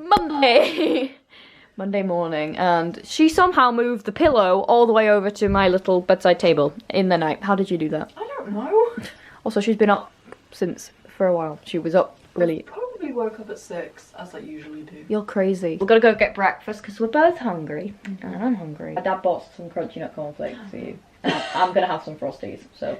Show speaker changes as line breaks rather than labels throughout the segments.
Monday. Monday morning, and she somehow moved the pillow all the way over to my little bedside table in the night. How did you do that?
I don't know.
Also, she's been up since for a while. She was up really.
Probably woke up at 6, as I usually do.
You're crazy. We're gonna go get breakfast because we're both hungry, and I'm hungry. My dad bought some crunchy nut cornflakes for you. I'm gonna have some Frosties, so.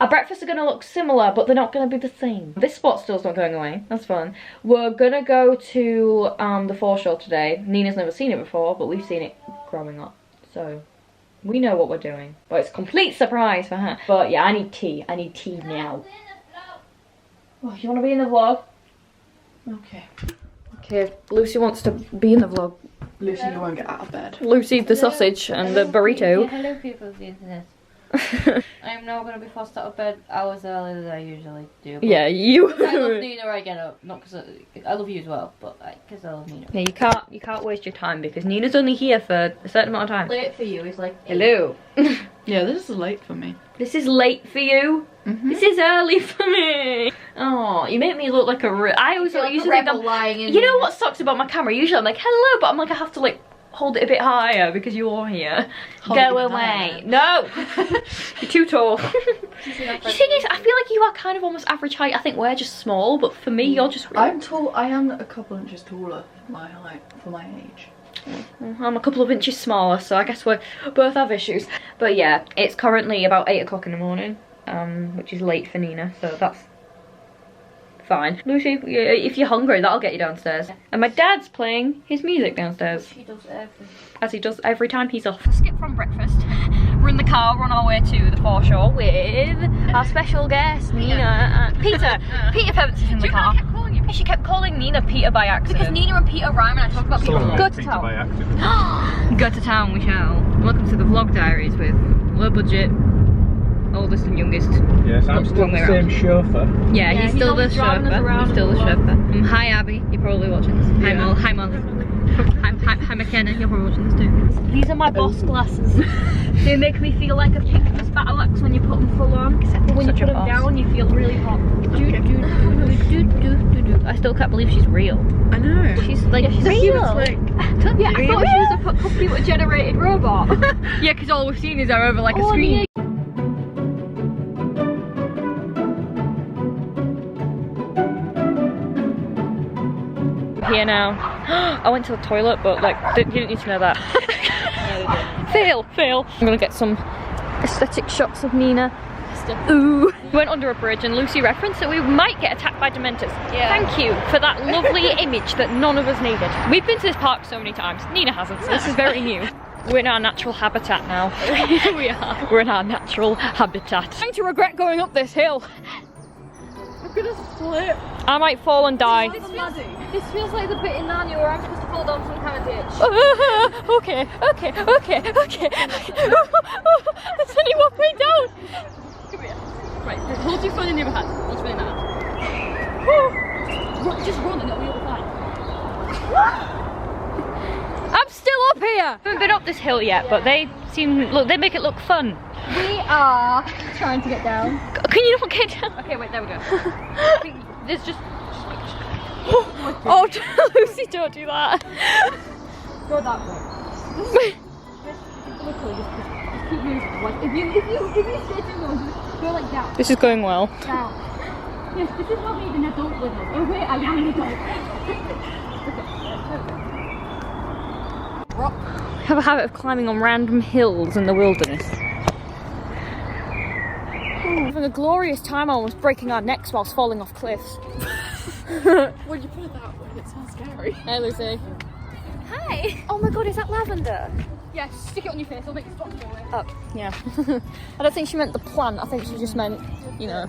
Our breakfasts are going to look similar, but they're not going to be the same. This spot still's not going away. That's fun. We're going to go to the foreshore today. Nina's never seen it before, but we've seen it growing up. So, we know what we're doing. But it's a complete surprise for her. But yeah, I need tea. I need tea now. Oh, you want to be in the vlog?
Okay.
Okay, Lucy wants to be in the vlog.
Lucy, you won't get out of bed.
Lucy, the sausage, and the burrito.
Yeah, hello people of the internet. I'm now going to be forced out of bed hours earlier than I usually do.
Yeah, you.
I love Nina, I get up. Not because I love you as well, but because I love Nina.
Yeah, you can't waste your time because Nina's only here for a certain amount of time.
Late for you is like
Hello.
Yeah, this is late for me.
This is late for you. This is early for me. Oh, you make me look like I always
like
usually think
lying in.
You know what sucks about my camera? Usually I'm like hello, but I'm like I have to like hold it a bit higher because you're here. Go away. No. You're too tall. The thing is, I feel like you are kind of almost average height. I think we're just small, but for me, you're just.
I'm tall. I am a couple inches taller for my height, for my age.
I'm a couple of inches smaller, so I guess we both have issues. But yeah, it's currently about 8 o'clock in the morning, which is late for Nina, so that's fine. Lucy, if you're hungry, that'll get you downstairs. And my dad's playing his music downstairs.
He does everything.
As he does every time he's off. Skip from breakfast. We're in the car, we're on our way to the foreshore with our special guest, Nina. Peter. Peter Pevens is in the car. She kept calling Nina Peter by accident. Because Nina and Peter rhyme and I talk about people. Go to town. Go to town we shall. Welcome to the vlog diaries with low budget, oldest and youngest.
Yes, I'm still the same chauffeur.
Yeah, he's still the chauffeur. He's still the chauffeur. Hi Abby, you're probably watching this. Hi Mel. Hi Mel. Hi McKenna, you're probably watching this too. These are my boss glasses. They make me feel like a picnic battle axe when you put them full on. But when you put them down, you feel really hot. I still can't believe she's real.
I know.
She's like
she's
real.
Like,
yeah, I thought she was a computer-generated robot. Yeah, because all we've seen is her over like a screen. Here now. I went to the toilet, but like, you didn't need to know that. Fail. I'm gonna get some aesthetic shots of Nina. Ooh. We went under a bridge and Lucy referenced that we might get attacked by dementors. Yeah. Thank you for that lovely image that none of us needed. We've been to this park so many times. Nina hasn't, so this is very new. We're in our natural habitat now. We are. We're in our natural habitat. I'm going to regret going up this hill.
I'm gonna slip.
I might fall and die.
This feels like the bit in Narnia where I'm supposed to fall down some kind of ditch.
Okay. There's only one way down.
Come here. Right, hold your phone in your hand. Hold your phone in your hand. Just run and it'll be all fine.
I'm still up here. I haven't been up this hill yet, but they make it look fun.
We are trying to get down.
Can you not get down?
Okay, wait, there we go. There's just...
Oh, Lucy, don't do that.
Go that way. Literally, just keep moving. Like, if you stay too long, go like down.
This is going well.
Down. Yes, this is not me, an adult with us. Oh wait, I am an adult. Rock.
I have a habit of climbing on random hills in the wilderness. Having a glorious time, almost breaking our necks whilst falling off cliffs.
When you put it that way, it sounds scary.
Hey Lucy.
Hi.
Oh my god, is that lavender?
Yeah, stick it on your face, I'll make it stop go away.
Oh, yeah. I don't think she meant the plant, I think she just meant, you know,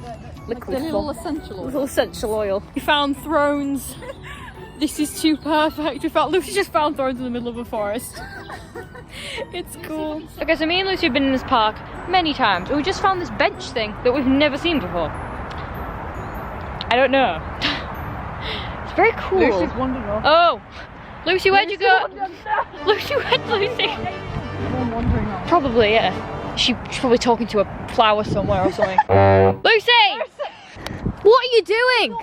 liquid.
The little essential oil.
Little essential oil. We found thrones. This is too perfect. Lucy just found thrones in the middle of a forest. It's cool. Okay, so me and Lucy have been in this park many times, and we just found this bench thing that we've never seen before. I don't know. It's very cool.
Lucy's wandered off.
Oh! Lucy, where'd you go? Lucy, where'd Lucy?
I'm wandering off.
Probably, yeah. She's probably talking to a flower somewhere or something. Lucy! What are you doing?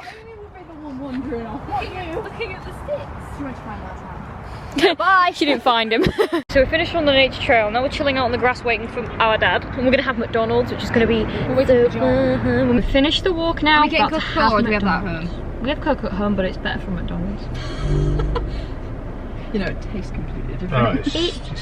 wandering off. What are you?
Looking at the sticks.
Too much fun last time.
Bye. She didn't find him. So we finished on the nature trail. Now we're chilling out on the grass waiting for our dad. And we're going to have McDonald's, which is going to be... When we finish the walk now,
Are we getting
about to
Coca-Cola or do we have that at
McDonald's. We have Coke at home, but it's better from McDonald's.
You know, it tastes completely different.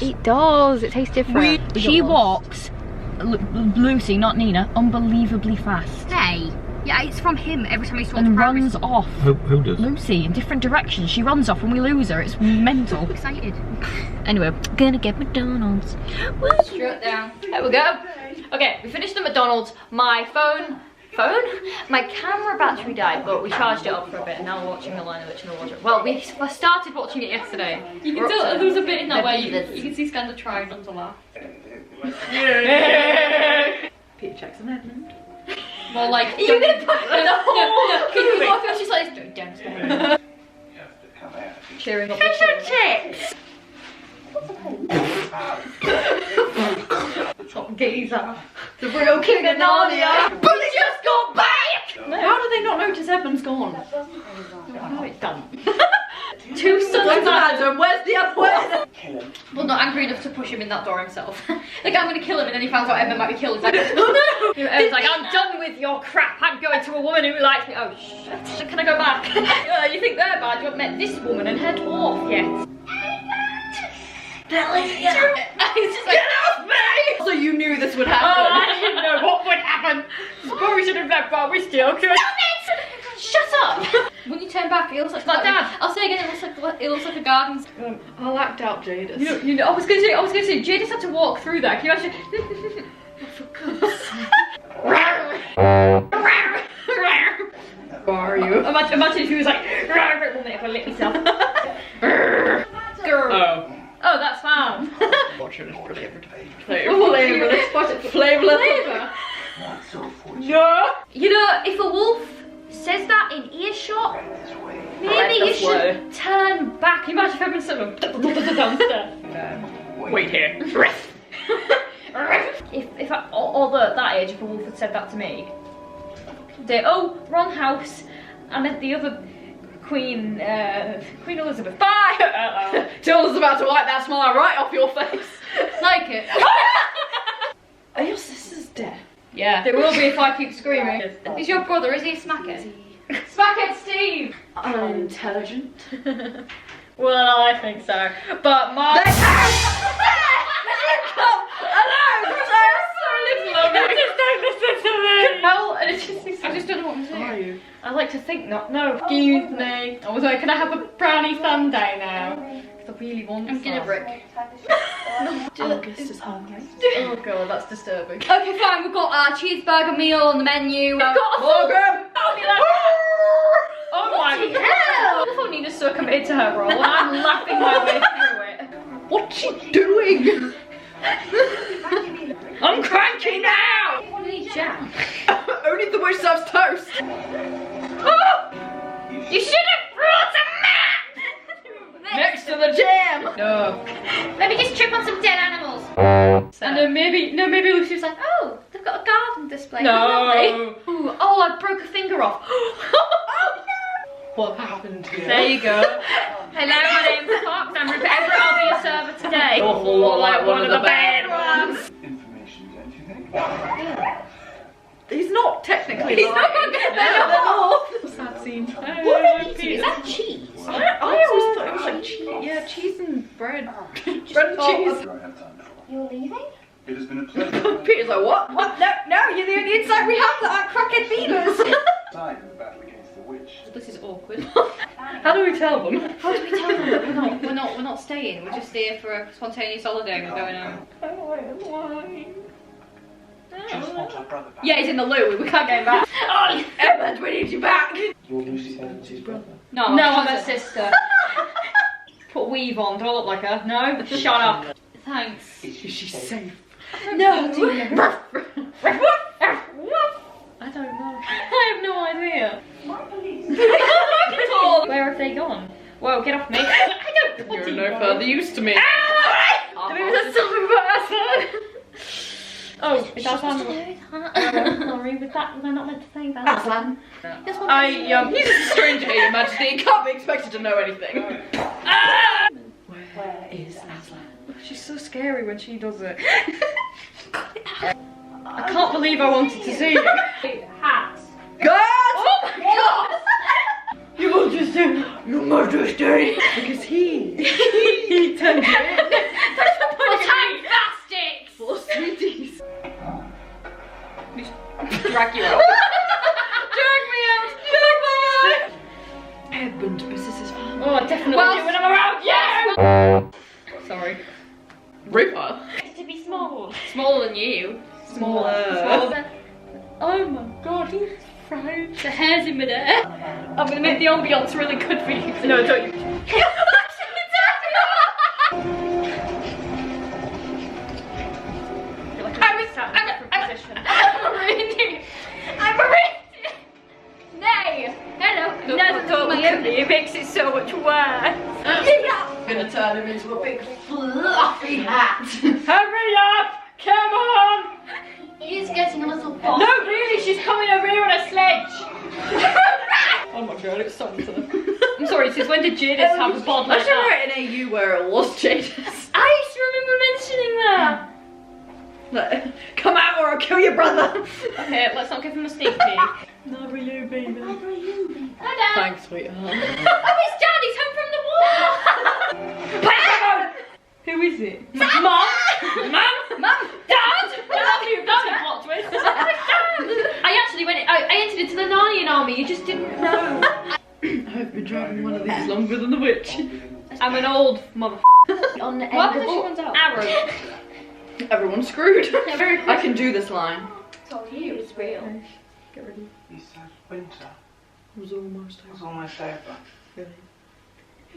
It does. It tastes different. She walks, Lucy, not Nina, unbelievably fast.
Hey. Yeah, it's from him every time he talks
And runs off.
Who does?
Lucy, in different directions. She runs off when we lose her. It's mental.
Excited.
Anyway, we're gonna get McDonald's.
Straight down.
There we go. Okay, we finished the McDonald's. My my camera battery died, but we charged it up for a bit, and now we're watching the Lion the Witch and the Wardrobe. Well, we started watching it yesterday.
You can tell there was a bit in that where you can see Scandal trying not to laugh.
Peter Jackson Edmund.
More like
You're gonna put the whole
can you go if she's like downstairs.
cheering up
Fish
the
and chips!
top geezer. The real king of Narnia. But he just got back!
How do they not notice Edmund's gone?
No, it's done. Two sons of
Adam? Where's the other one?
Well, not angry enough to push him in that door himself. Like, I'm gonna kill him, and then he finds out Edmund might be killed. He's like, oh no!
Edmund's like, I'm done with your crap. I'm going to a woman who likes me. Oh shit. Can I go back? You think they're bad? You haven't met this woman and her dwarf yet.
He's just like,
Get off me!
So you knew this would
Oh,
happen.
I didn't know what would happen. But we should have left, but we still could.
shut up! When you turn back, it looks like
Dad.
I'll say again, it looks like a garden.
I'll act out Jadis.
You know, I was gonna say, Jadis had to walk through that. Can you imagine?
Who are you?
Imagine if he was like, if I lick myself.
Oh.
Oh, that's fine.
Watching is pretty entertaining.
Flavorless. No. You know, if a wolf says that in earshot, maybe you should turn back. Can you imagine if everyone's sort of downstairs?
Wait here.
If I, or that age, if a wolf had said that to me, say, oh, wrong house, and then the other Queen Elizabeth, bye!
Tilda's about to wipe that smile right off your face.
Like it.
Are your sisters dead?
Yeah. There will be if I keep screaming.
He's your brother, is he a smackhead?
Smackhead Steve!
Unintelligent.
Well, I think so. But my... Hell, and it's just,
I just don't know what I'm saying.
Are you?
I like to think not. No, excuse me. I was like, can I have a brownie sundae now? Because I really want
I'm gonna
some.
brick.
August is hungry.
Oh god, that's disturbing.
Okay, fine, we've got our cheeseburger meal on the menu.
We've got a
Morgan!
Oh my
Bloody
god!
hell!
I thought Nina's so committed to her role, and I'm laughing my way through it.
What's she doing?
I'm cranky now!
What did he jam?
Only the witch serves toast.
Oh! You should have brought a mat!
Next to the jam.
No.
Let me just trip on some dead animals.
And then maybe Lucy was like,
Oh, they've got a garden display.
no.
Lovely.
Ooh, oh, I broke a finger off.
What happened here?
There you go. Hello, my name's Fox. I'm Rupert Everett. I'll be your server today.
Awful lot like one of the bad
ones.
Information, don't you think?
He's not technically
He's
lying.
not
They're
good.
not. Sad scene.
Is that cheese?
I always thought it was like cheese. Yeah, cheese and bread. Bread and cheese.
I have time for.
You're leaving?
It has been a pleasure.
Peter's like, what? What? No, you're the only insight we have that are crackhead beavers.
Side in the battle against the witch.
This is awkward.
How do we tell them?
How do we tell them that we're not staying? We're just here for a spontaneous holiday and we're going home.
Just want our brother back.
Yeah, he's in the loo. We can't get him back. Oh,
Edmund, we need you back.
You're Lucy Evans's brother.
no, I'm her sister. Put a weave on. Do I look like her? No? Shut up. Thanks.
Is she safe?
No. I don't know. I have no idea.
My police.
Where have they gone? Whoa, get off me. I don't
You're no further use to me.
Maybe that's something about us. Oh, it's Aslan. Sorry, was I not meant to say that?
Aslan. He's a stranger here, Your Majesty. He can't be expected to know anything. Where is Aslan?
She's so scary when she does it. I can't believe I wanted to see it. Hats.
God!
Oh my god!
Your Majesty! Your Majesty! Because he turned you in.
Tiny bastards!
For sweeties.
Drag you out.
Drag me out! Bye-bye! Edmund misses his family.
Oh, I definitely do when I'm around you! Sorry.
Ripper.
To be small. Smaller than you.
Smaller.
Oh my god, he's fried. The hair's in midair. I'm gonna make the ambiance really good for you. No, don't you. I'm a Nay! Hello! Never don't look at me, it makes it so much worse.
I'm gonna turn him into a big fluffy hat.
Hurry up! Come on!
He's getting a little boss.
No, really, she's coming over here on a sledge! Oh my god, it's something. I'm sorry, since when did Jadis have a bod
I
like
should
that?
write an AU where it was Jadis.
I used to remember mentioning that!
Come out or I'll kill your brother.
Okay, let's not give him a sneak peek.
Not you, baby.
Hello, Dad.
Thanks, sweetheart.
Oh, it's Dad, he's home from the war! Who is it? Mum? Mum? Dad? That's a plot twist. I actually went, I entered into the Narnia army, you just didn't know.
I've been driving one of these longer than the witch.
I'm an old mother.
On the
What
end
happens if she
of
runs out? Arrow.
Everyone's screwed. I can do this line.
all you.
It's real.
Get ready.
He said winter
It was almost
was almost over.
Really?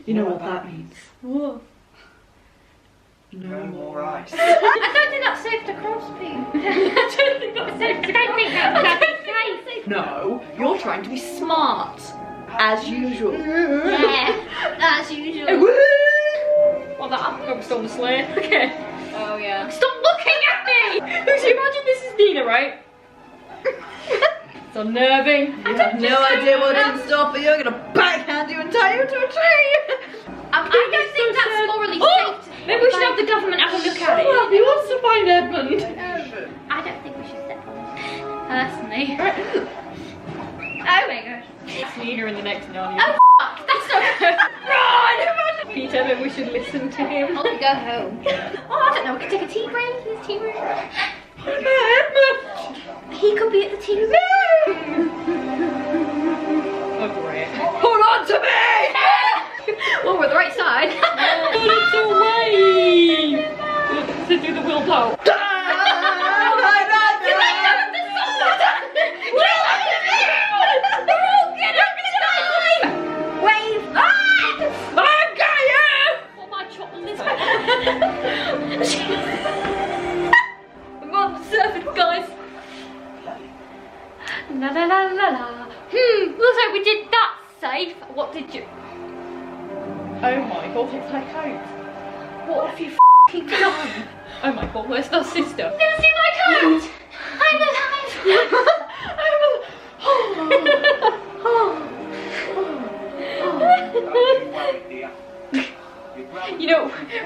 You know what that means?
What?
No more ice.
I don't think that's safe to cross, Pete. I don't think that's safe to cross.
No, you're trying to be smart. As usual.
Yeah, as usual.
Well, that I'm still on the sleigh. Okay.
Oh yeah.
Stop looking at me! Because you imagine this is Nina, right? It's unnerving.
You have no idea what's in store for you. I'm gonna backhand you and tie you to a tree.
I don't think that's morally safe.
Maybe we should have the government have a look at it.
He wants to find Edmund.
I don't think we should step on it. Personally. Oh my gosh.
It's Nina in the next Narnia.
Oh fuck, that's not good.
Run! Peter, maybe we should listen to him.
I'll go home. Oh, I don't know, we could take a tea break in his tea room.
Edmund.
He could be at the tea room.
Oh, great.
Hold on to me!
Well, we're the right side.
Oh, it's away! To do the wheel power.
Wave.
I've got you! Oh, my chocolate. I'm on the surface, guys. La la la la la. Looks like we did that safe. What did you? Oh my god, it's my coat. What have you f***ing done? Oh my god, where's the sister?
Didn't see my coat. I'm alive.
You know,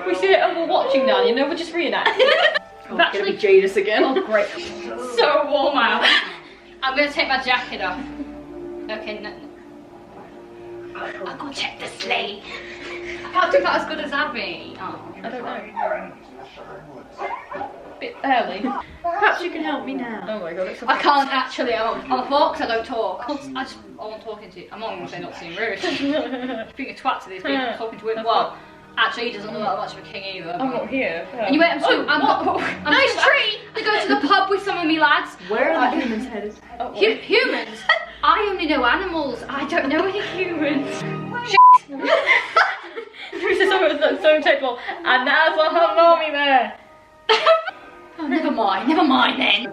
we sit and we're watching now, you know, we're just reenacting.
Oh, actually Jadis again.
Oh great. So warm out.
I'm gonna take my jacket off. Okay, no. I'll go check the sleigh. I can't do that as good as Abby. Oh.
I don't know. Bit early. Perhaps you can help me now. Oh my god, it's
I can't actually. I'm a fork, so I don't talk. I want talking to you. I'm not going to say not seeing rude. Being a twat to these people, talking to him. Well, actually, he doesn't look that much of a king either.
I'm not here.
And you wait, I'm nice tree! I go to the pub with some of me lads.
Where are the humans headed?
Humans? I only know animals. I don't know any humans.
This is so terrible. And that's what her mommy there.
Oh, never mind then.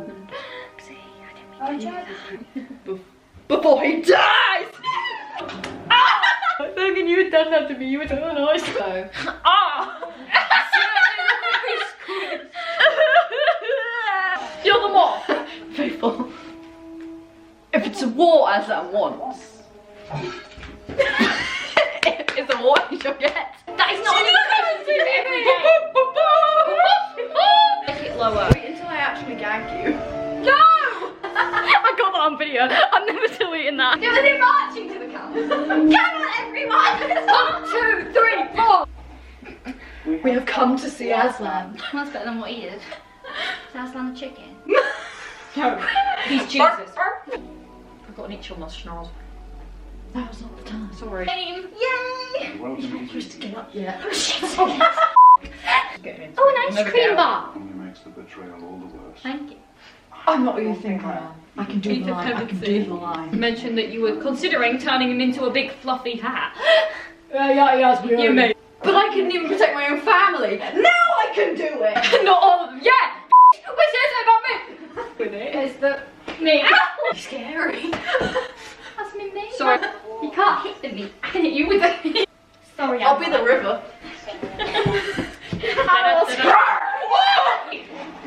Before he dies!
Megan, you had done that to me. You were so nice. Ah!
to war Aslan once. It's a war you shall get.
That is not an invitation to every day. Make it lower.
Wait until I actually gag you.
No! I got that on video. I'm never deleting that.
Yeah, they're marching to the camp. Come on, everyone!
1, 2, 3, 4.
We have come to see Aslan.
That's better than what he did. Is Aslan a chicken?
No.
He's Jesus. I've got an itch on my schnoz.
That was not the time.
Sorry.
Yay! Just to get up yet.
Oh, an ice cream bar.
Only makes the betrayal all the worse.
Thank you.
I'm not who you think I am. I can do the line. I can do the line.
You mentioned that you were considering turning him into a big fluffy hat.
Yeah,
You may.
But I couldn't even protect my own family. Now I can do it.
Not all of them. Yeah! Wait, say something about me!
With it.
It's the... me.
Scary.
That's me. Sorry. You can't hit the meat. I can hit you with the meat. Sorry,
I'll be the river.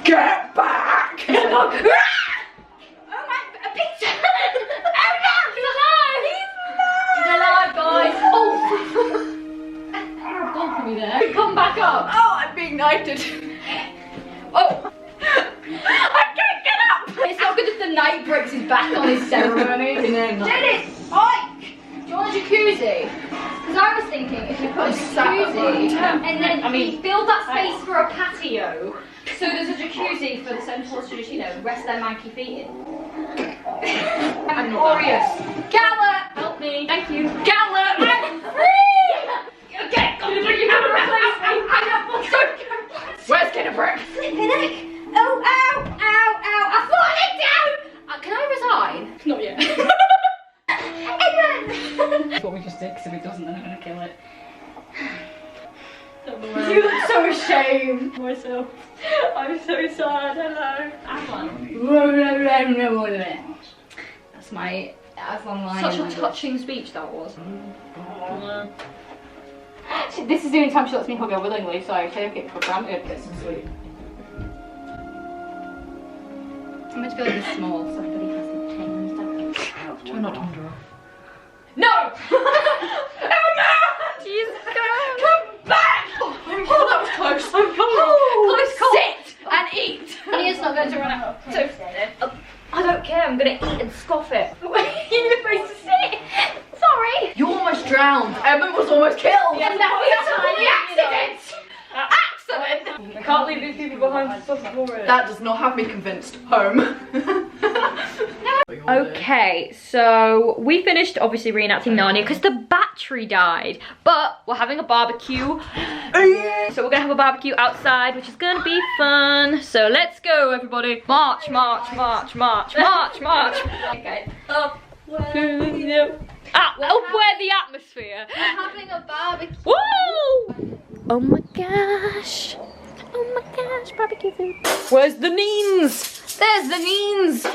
Get back!
Oh my, a pizza! Oh no! He's alive! He's alive, guys! Oh! Gone for me there. Come back up!
Oh, I'm being knighted.
Oh! I can't get up! It's not good if the knight breaks his back on his ceremony. Dennis! Oi! Do you want a jacuzzi? Because I was thinking if you put a jacuzzi and then you build that space for a patio, so there's a jacuzzi for the central to just, you know, rest their manky feet in. I'm glorious. Gallop! Help me. Thank you. Gallop! I'm free! Okay, you have to replace me. I have to go.
Where's Kid Brick?
Flipping heck. Oh, ow, ow, ow. I fallen down! Can I resign? Not yet.
That's what we just did, because if it doesn't, then I'm going to kill it.
You look so ashamed.
Myself. I'm so sad, hello. Aslan.
That's my Aslan line. Such a touching speech that was. This is the only time she lets me hug her willingly, so I take it for granted.
Get some sleep.
I'm meant to be like this small, so everybody has the chains.
Try not to wander off.
No! Oh no! Jesus Christ! Come back!
Oh, that was close.
I'm coming. Close call.
Sit and eat.
Anya's not going to run out. So, I don't care. I'm going to eat and scoff it. You're supposed to sit. Sorry.
You almost drowned. Emma was almost killed.
Yeah, that was a tiny
accident. Accident.
I can't leave these people behind to suffer for it.
That does not have me convinced. Home.
Okay, so we finished obviously reenacting Narnia because the battery died, but we're having a barbecue. So we're gonna have a barbecue outside, which is gonna be fun. So let's go, everybody. March, march, march, march, march, march.
Okay.
Up where the atmosphere.
We're having a barbecue.
Woo! Oh my gosh. Oh my gosh, barbecue food. Where's the Neens? There's the Neens.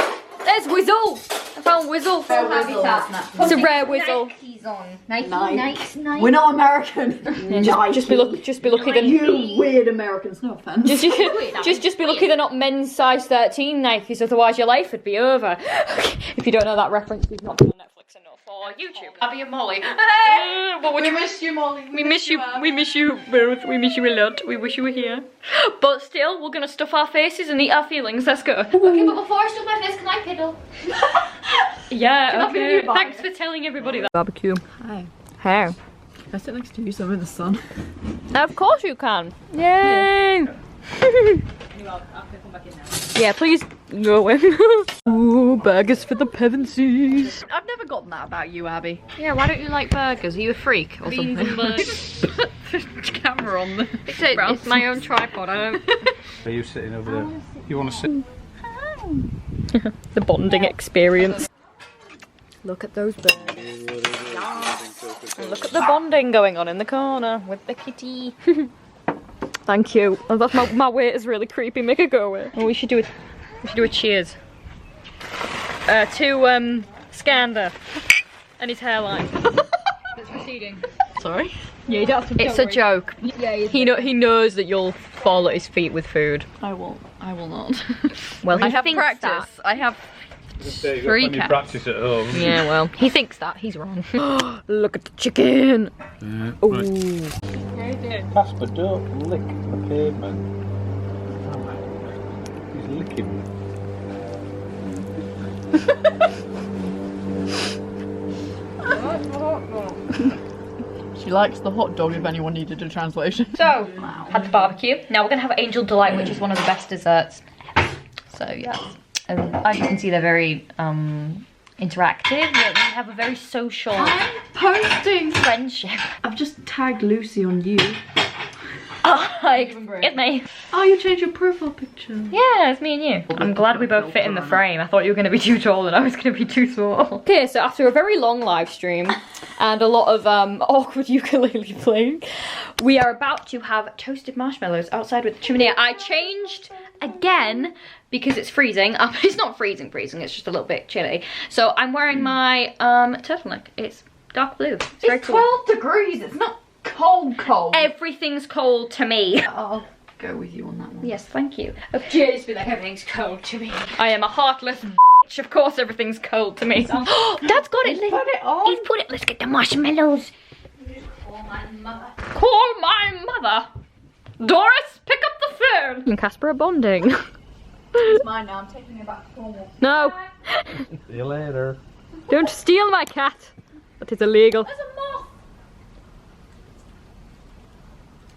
There's Whizzle. I found Whizzle. It's a rare Whizzle.
Nike's on. Nike.
We're not American.
Just be lucky they're
You weird Americans, no offense.
just be lucky they're not men's size 13 Nikes, otherwise your life would be over. If you don't know that reference, we've not been on Netflix enough or YouTube. Abby and Molly.
We miss you, Molly.
We miss you. We miss you both. We miss you a lot. We wish you were here. But still, we're gonna stuff our faces and eat our feelings. Let's go.
Okay, but before I stuff my face, can I piddle?
Yeah. Okay. Thanks for telling everybody that. Barbecue.
Hi.
How?
I sit next to you, so I'm in the sun.
Of course you can. Yay! Yeah, please go in. Ooh, burgers for the pevensies.
I've never gotten that about you, Abby.
Yeah, why don't you like burgers? Are you a freak or
Beans
something?
and burgers.
Camera on the.
It's my own tripod. I don't.
Are you sitting over there? You want to sit?
The bonding experience. Look at those burgers. And look at the bonding going on in the corner with the kitty. Thank you. Oh, that's my weight is really creepy. Make it go away. Oh, we should do a cheers. To Skander and his hairline.
It's receding.
Sorry.
Yeah, you don't have to.
It's a joke.
Yeah,
He knows that you'll fall at his feet with food.
I will not.
Well, he
I have
thinks
practice.
that.
I have
Free cat.
Practice at home.
Yeah, well, he thinks that. He's wrong. Look at the chicken.
Right. Casper, don't lick the pavement. He's licking
She likes the hot dog if anyone needed a translation.
So, had the barbecue. Now we're gonna have Angel Delight, which is one of the best desserts ever. So yeah, as you can see, they're very interactive. We have a very social
Posting.
friendship.
I've just tagged Lucy on you.
It's me.
Oh, you changed your profile picture.
Yeah, it's me and you. I'm glad we both fit in the frame. I thought you were going to be too tall and I was going to be too small. Okay, so after a very long live stream and a lot of awkward ukulele playing, we are about to have toasted marshmallows outside with the chimney. I changed again because it's freezing. It's not freezing, it's just a little bit chilly. So I'm wearing my turtleneck. It's dark blue. It's very cool.
12 degrees, it's not cold.
Everything's cold to me.
I'll go with you on that one.
Yes, thank you. Just be like, everything's cold to me. I am a heartless bitch. Of course everything's cold to me. Dad's got it.
Put it on.
He's put it. Let's get the marshmallows. Call my mother. Call my mother. Doris, pick up the phone. You and Casper are bonding.
It's mine now, I'm taking it back to Cornwall.
No.
See you later.
Don't steal my cat. That is illegal.
There's a moth.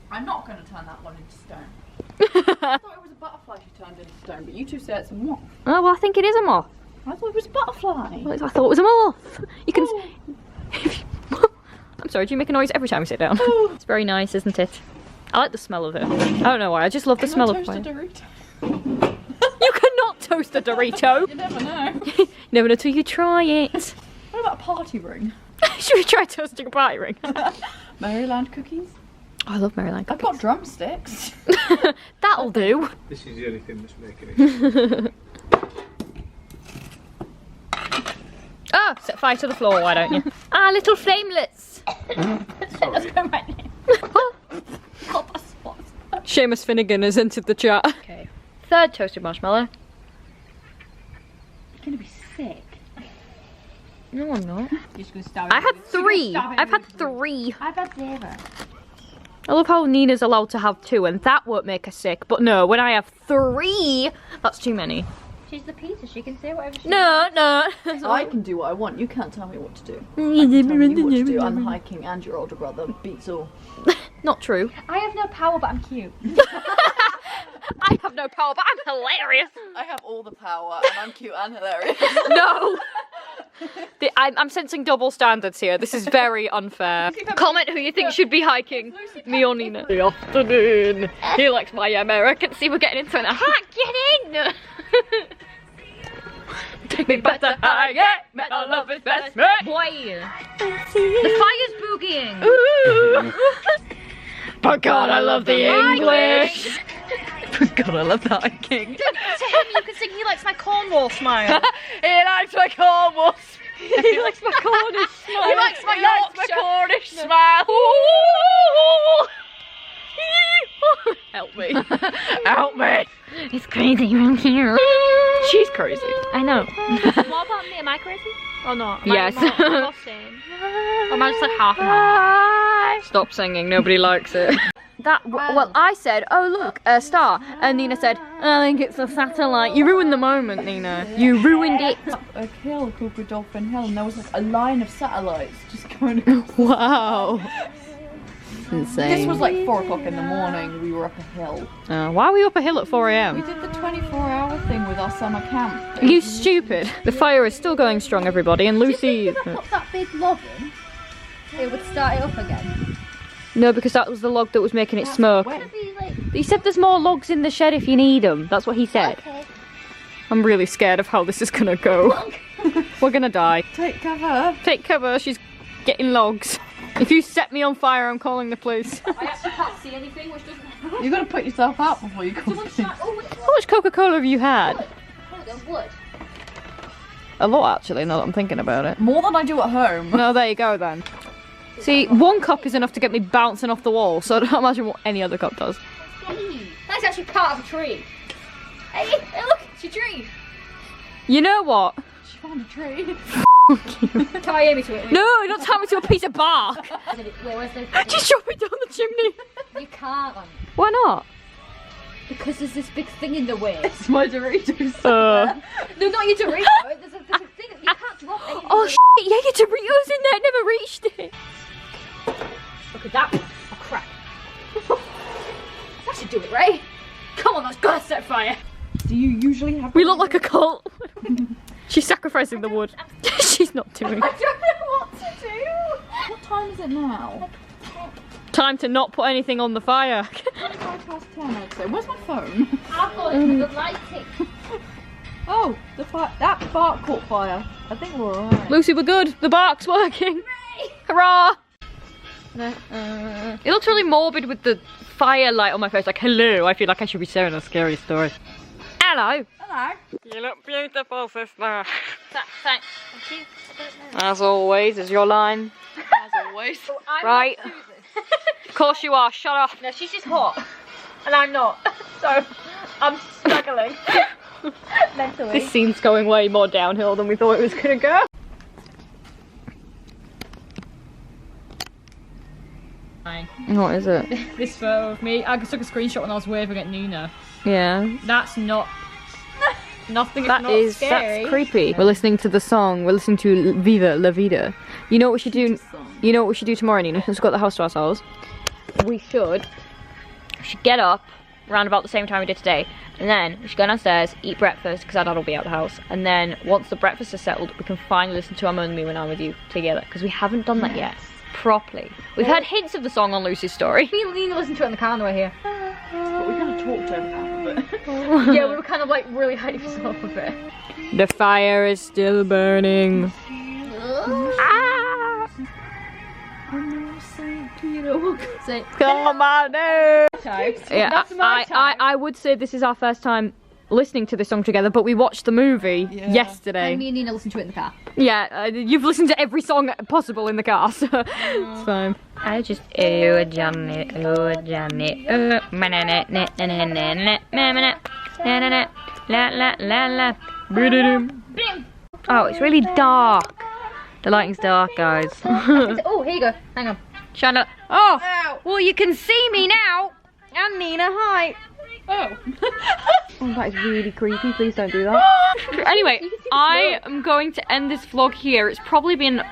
I'm not going to turn that one into stone. I thought it was a butterfly she turned into stone, but you two said it's a moth.
Oh, well, I think it is a moth.
I thought it was a butterfly.
Well, I thought it was a moth. You can... I'm sorry, do you make a noise every time you sit down? It's very nice, isn't it? I like the smell of it. I don't know why, I just love the smell of fire.
Dorito?
You cannot toast a Dorito.
You never know.
You never know till you try it.
What about a party ring?
Should we try toasting a pie ring?
Maryland cookies?
Oh, I love Maryland
I've got drumsticks.
That'll do.
This is the only thing that's making it.
Oh, set fire to the floor, why don't you? Ah, little flamelets.
Let's go right now.
Seamus Finnegan has entered the chat. Okay. Third toasted marshmallow.
You're gonna be sick.
No, I'm not.
You're just gonna stab it.
I had 3. I've had 3.
I've had 0.
I love how Nina's allowed to have 2 and that won't make her sick. But no, when I have 3, that's too many.
She's the pizza, she can say whatever she
No.
I can do what I want, you can't tell me what to do. I can tell you what to do. I'm the High King and your older brother. Beats all.
Not true.
I have no power, but I'm cute.
I have no power, but I'm hilarious.
I have all the power and I'm cute and hilarious.
No. I'm sensing double standards here. This is very unfair. Comment who you think should be hiking. Me or Nina. Good afternoon. He likes my American. See, we're getting into it now. Get in. Take me back to high, yeah. Metal love is best. Boy. The fire's boogieing. Ooh. But God, I love the English. But God, I love the High King.
To him, you can sing, he likes my Cornwall smile.
He likes my Cornwall smile. He likes my Cornish smile.
He likes my Yorkshire.
Cornish smile. Help me. Help me. It's crazy around here. She's crazy. I know.
What about me? Am I crazy? Or not?
Yes.
Am I just like half and half?
Stop singing, nobody likes it. Well, I said, oh look, a star. And Nina said, I think it's a satellite. You ruined the moment, Nina. You ruined it.
A hill called Godolphin Hill and there was like a line of satellites just going across.
Wow. Insane.
This was like 4 o'clock in the morning, we were up a hill.
Why are we up a hill at 4
We
AM?
did the 24-hour thing with our summer camp.
Are you stupid? The fire is still going strong, everybody, and Lucy...
If I put that big log in, it would start it up again.
No, because that was the log that was making it smoke.
Would it be like...
He said there's more logs in the shed if you need them. That's what he said.
Okay.
I'm really scared of how this is gonna go. We're gonna die.
Take cover.
Take cover, she's getting logs. If you set me on fire, I'm calling the police.
I actually can't see anything, which doesn't...
You gotta put yourself out before you call
Someone's
the
trying... Oh, it's
How much Coca-Cola have you had?
wood. Oh, there's wood.
A lot, actually, now that I'm thinking about it.
More than I do at home.
No, there you go then. See, 1 cup is enough to get me bouncing off the wall, so I don't imagine what any other cup does.
That's actually part of a tree. Hey, look, it's a tree.
You know what?
found a tree.
Tie Amy to it.
No, don't tie me to a piece of bark.
Wait, where's the...
Just drop it down the chimney.
You can't.
Why not?
Because there's this big thing in the way.
It's my Doritos.
No, not your Dorito. There's a thing that you can't drop anything.
Oh shit, yeah, your Doritos in there, never reached it.
Look at that. Oh crap. That should do it, right? Come on, let's go set fire.
Do you usually have...
We look like a cult. She's sacrificing the wood. She's not doing
I
it.
don't know what to do.
What time is it now?
Time to not put anything on the fire.
10:05, I'd say. Where's my phone?
I've got the lighting.
Oh, that bark caught fire. I think we're alright.
Lucy, we're good. The bark's working. Hurrah! It looks really morbid with the firelight on my face. Like, hello, I feel like I should be sharing a scary story. Hello.
Hello.
You look beautiful, sister.
Thank you.
As always, is your line.
As always.
Right. Of course you are. Shut up.
No, she's just hot. And I'm not. So, I'm struggling. Mentally.
This scene's going way more downhill than we thought it was gonna go. What is it?
This photo of me, I took a screenshot when I was waving at Nina.
Yeah.
That's not... Nothing is not scary.
That's creepy. We're listening to the song. We're listening to Viva La Vida. You know what we should do? You know what we should do tomorrow, Nina? Since we've got the house to ourselves. We should get up around about the same time we did today, and then we should go downstairs, eat breakfast because our dad will be out the house, and then once the breakfast is settled, we can finally listen to I'm Only Me When I'm With You together because we haven't done that yet properly. We've had hints of the song on Lucy's story.
We need to listen to it in the car on the way here.
But we kind of talked over half of it.
Yeah, we were kind of like really hyped off of it.
The fire is still burning. Ah!
Say,
Come on, no. Yeah,
That's my time.
I would say this is our first time listening to this song together, but we watched the movie yesterday.
and me and Nina listened to it in the car.
Yeah, you've listened to every song possible in the car, so it's fine. I just oh Johnny, oh Johnny, oh na na na na na na na na na la la la la. Oh, it's really dark. The lighting's dark, guys.
Oh, here you go. Hang on.
Shine up. Oh, well, you can see me now. And Nina, hi.
Oh.
Oh, that is really creepy. Please don't do that. Anyway, I am going to end this vlog here. It's probably been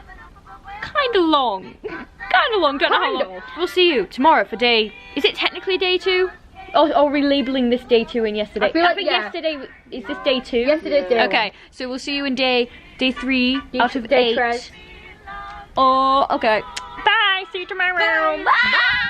kind of long. Don't know how long. We'll see you tomorrow for day... Is it technically day 2? Or are we labeling this day 2 and yesterday?
I feel like,
yesterday... Is this day 2?
Yesterday's day 1.
Okay, so we'll see you in day 3 out of
day
8. Oh, okay. Bye. See you tomorrow. Bye.